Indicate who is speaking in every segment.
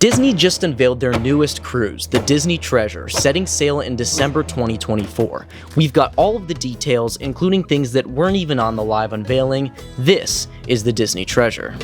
Speaker 1: Disney just unveiled their newest cruise, the Disney Treasure, setting sail in December 2024. We've got all of the details, including things that weren't even on the live unveiling. This is the Disney Treasure.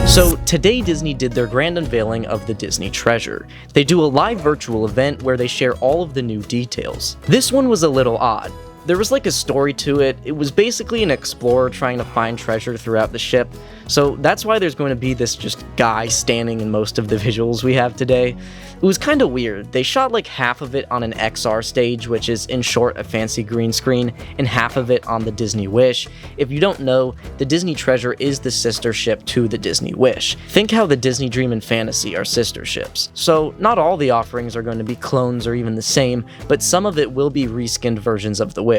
Speaker 1: So today Disney did their grand unveiling of the Disney Treasure. They do a live virtual event where they share all of the new details. This one was a little odd. There was like a story to it. It was basically an explorer trying to find treasure throughout the ship, so that's why there's going to be this just guy standing in most of the visuals we have today. It was kind of weird. They shot like half of it on an XR stage, which is in short a fancy green screen, and half of it on the Disney Wish. If you don't know, the Disney Treasure is the sister ship to the Disney Wish. Think how the Disney Dream and Fantasy are sister ships. So not all the offerings are going to be clones or even the same, but some of it will be reskinned versions of the Wish.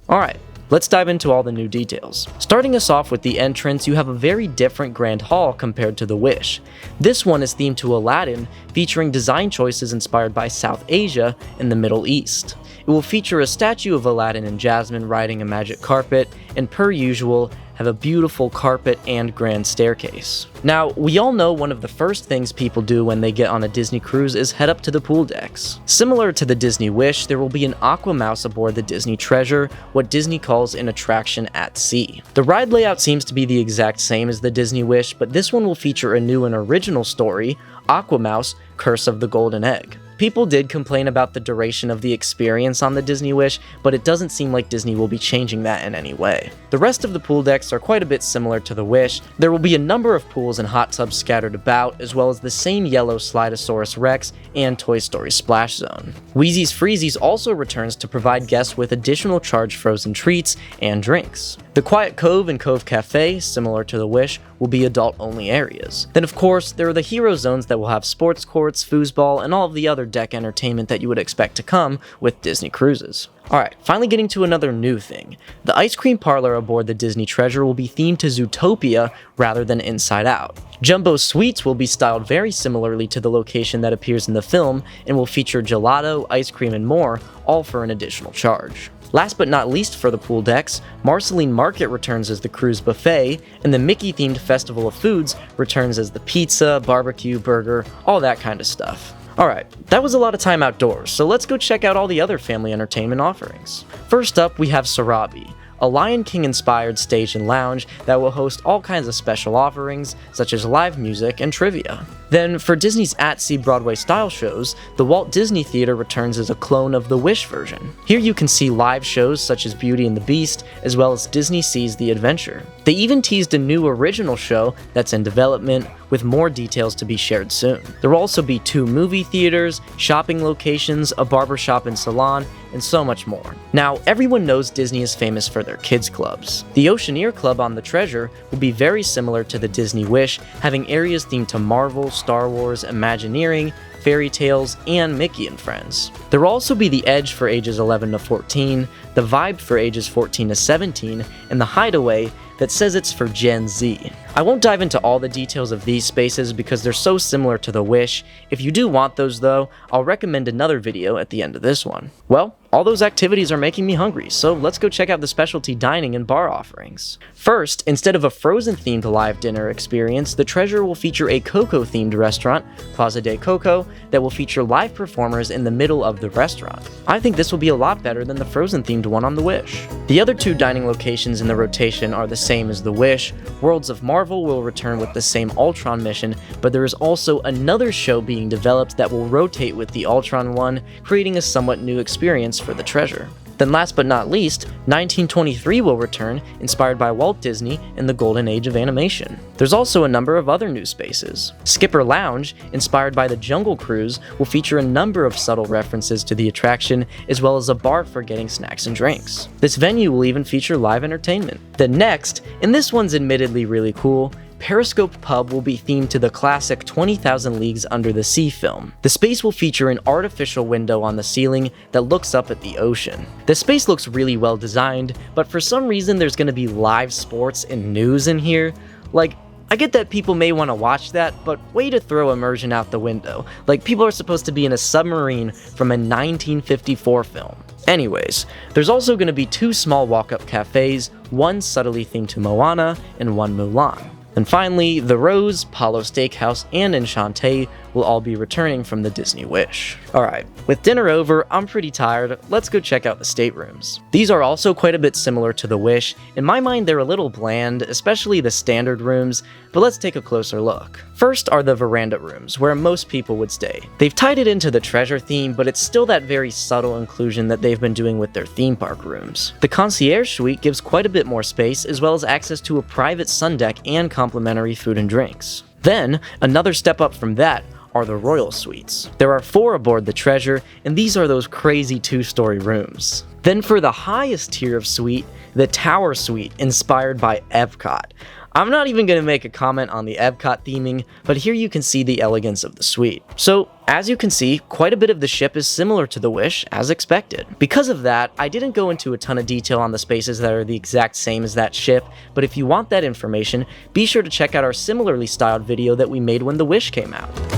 Speaker 1: Alright, let's dive into all the new details. Starting us off with the entrance, you have a very different Grand Hall compared to the Wish. This one is themed to Aladdin, featuring design choices inspired by South Asia and the Middle East. It will feature a statue of Aladdin and Jasmine riding a magic carpet, and per usual, have a beautiful carpet and grand staircase. Now, we all know one of the first things people do when they get on a Disney cruise is head up to the pool decks. Similar to the Disney Wish, there will be an Aqua Mouse aboard the Disney Treasure, what Disney calls an attraction at sea. The ride layout seems to be the exact same as the Disney Wish, but this one will feature a new and original story, Aqua Mouse, Curse of the Golden Egg. People did complain about the duration of the experience on the Disney Wish, but it doesn't seem like Disney will be changing that in any way. The rest of the pool decks are quite a bit similar to the Wish. There will be a number of pools and hot tubs scattered about, as well as the same yellow Slidosaurus Rex and Toy Story Splash Zone. Wheezy's Freezy's also returns to provide guests with additional charged frozen treats and drinks. The Quiet Cove and Cove Cafe, similar to the Wish, will be adult-only areas. Then of course, there are the Hero Zones that will have sports courts, foosball, and all of the other deck entertainment that you would expect to come with Disney cruises. Alright, finally getting to another new thing. The ice cream parlor aboard the Disney Treasure will be themed to Zootopia rather than Inside Out. Jumbo Suites will be styled very similarly to the location that appears in the film and will feature gelato, ice cream, and more, all for an additional charge. Last but not least for the pool decks, Marceline Market returns as the cruise buffet, and the Mickey-themed Festival of Foods returns as the pizza, barbecue, burger, all that kind of stuff. Alright, that was a lot of time outdoors, so let's go check out all the other family entertainment offerings. First up, we have Sarabi, a Lion King-inspired stage and lounge that will host all kinds of special offerings, such as live music and trivia. Then, for Disney's at-sea Broadway-style shows, the Walt Disney Theater returns as a clone of the Wish version. Here you can see live shows such as Beauty and the Beast, as well as Disney Sees the Adventure. They even teased a new original show that's in development, with more details to be shared soon. There will also be 2 movie theaters, shopping locations, a barbershop and salon, and so much more. Now, everyone knows Disney is famous for their kids clubs. The Oceaneer Club on the Treasure will be very similar to the Disney Wish, having areas themed to Marvel, Star Wars, Imagineering, fairy tales, and Mickey and Friends. There will also be the Edge for ages 11 to 14, the Vibe for ages 14 to 17, and the Hideaway that says it's for Gen Z. I won't dive into all the details of these spaces because they're so similar to the Wish. If you do want those though, I'll recommend another video at the end of this one. Well, all those activities are making me hungry, so let's go check out the specialty dining and bar offerings. First, instead of a Frozen-themed live dinner experience, the Treasure will feature a Coco-themed restaurant, Plaza de Coco, that will feature live performers in the middle of the restaurant. I think this will be a lot better than the Frozen-themed one on the Wish. The other 2 dining locations in the rotation are the same as the Wish. Worlds of Marvel will return with the same Ultron mission, but there is also another show being developed that will rotate with the Ultron one, creating a somewhat new experience for the Treasure. Then last but not least, 1923 will return, inspired by Walt Disney and the golden age of animation. There's also a number of other new spaces. Skipper Lounge, inspired by the Jungle Cruise, will feature a number of subtle references to the attraction, as well as a bar for getting snacks and drinks. This venue will even feature live entertainment. Then next, and this one's admittedly really cool, Periscope Pub will be themed to the classic 20,000 Leagues Under the Sea film. The space will feature an artificial window on the ceiling that looks up at the ocean. The space looks really well designed, but for some reason there's going to be live sports and news in here. Like, I get that people may want to watch that, but way to throw immersion out the window. Like, people are supposed to be in a submarine from a 1954 film. Anyways, there's also going to be 2 small walk-up cafes, one subtly themed to Moana and one Mulan. And finally, the Rose, Palo Steakhouse, and Enchante will all be returning from the Disney Wish. Alright, with dinner over, I'm pretty tired, let's go check out the staterooms. These are also quite a bit similar to the Wish. In my mind, they're a little bland, especially the standard rooms, but let's take a closer look. First are the veranda rooms, where most people would stay. They've tied it into the treasure theme, but it's still that very subtle inclusion that they've been doing with their theme park rooms. The concierge suite gives quite a bit more space, as well as access to a private sun deck and complimentary food and drinks. Then, another step up from that are the royal suites. There are 4 aboard the treasure, and these are those crazy 2-story rooms. Then for the highest tier of suite, the tower suite, inspired by Epcot. I'm not even going to make a comment on the Epcot theming, but here you can see the elegance of the suite. So, as you can see, quite a bit of the ship is similar to the Wish, as expected. Because of that, I didn't go into a ton of detail on the spaces that are the exact same as that ship, but if you want that information, be sure to check out our similarly styled video that we made when the Wish came out.